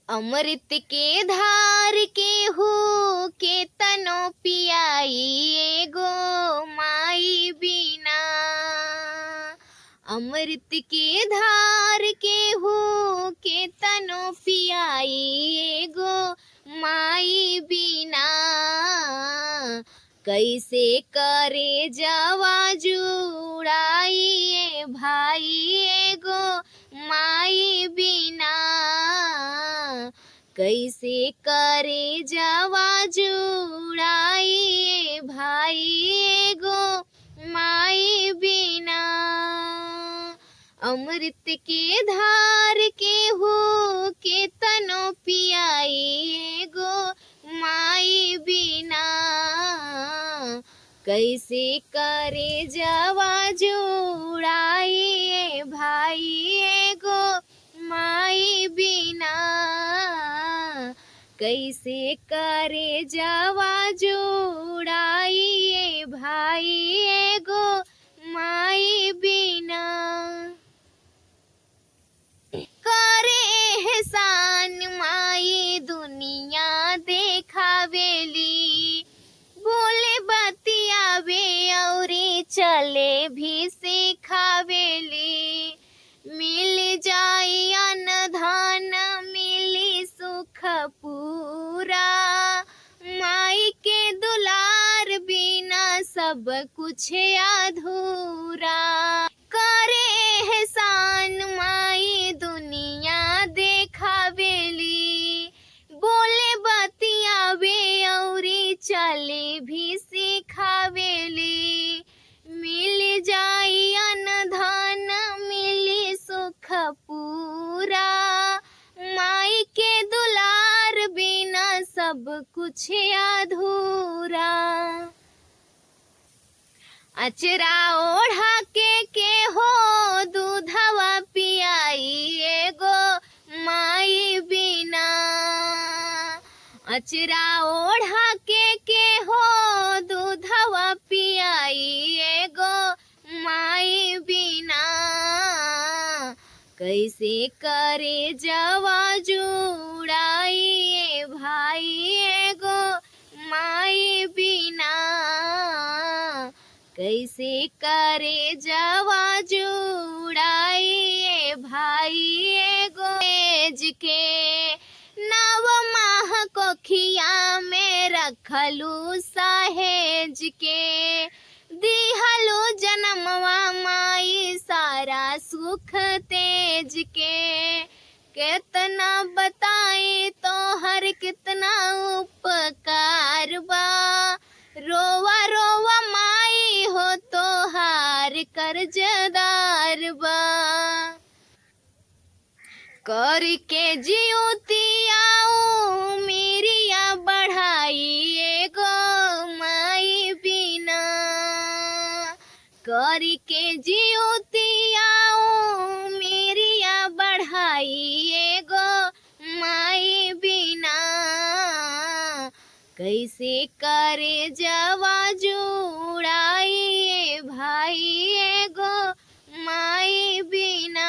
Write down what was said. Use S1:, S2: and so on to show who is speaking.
S1: अमृत के धार के हो के तनो पियाई एगो माई बिना। अमृत के धार के हो के तनो पियाई एगो माई बिना। कैसे करे जावा जुड़ाई ए भाई एगो माई बिना। कैसे करे जावा जुड़ाई ए भाई एगो माई बिना। अमृत के धार के हो के तनो पियाई एगो माई बिना। कैसे करे जावा जुड़ाई ए भाई एगो माई बिना। कैसे करे जावा जुड़ाई ए भाई एगो माई बिना। करे एहसान माई दुनिया देखावेली। बोले बतियावे औरे चले भी सिखावेली। मिल जाई अन्न धन मिली सुख पूरा। माई के दुलार बिना सब कुछ अधूरा। करे एहसान माई दुनिया देखावेली। बोले बतियावे औरी चले भी सिखावेली। मिल जाई अन्न धन मिली सुख पूरा। माई के दुलार बिना सब कुछ अधूरा। अचरा ओढ़ा के हो दूधवा पियाई एगो माई बिना। अचरा ओढ़ा के हो दूधवा पियाई एगो माई बिना। कैसे करे जावा जुड़ाई ए भाई एगो माई बिना। कैसे करे जावा जुड़ाई ए भाई एगो तेज के। नव माह कोखिया में रखलू सहेज के। दिहलू जनमवा माई सारा सुख तेज के। कितना बताई तो हर कितना उपकार बा। रोवा रोवा माई हो तो हार कर्जदार बा। करके जियोती आओ मेरिया बढ़ाई एगो माई बिना। करके जियोती आओ मेरिया बढ़ाई एगो माई बिना। कैसे करे जावा जुड़ाई ए भाई एगो माई बिना।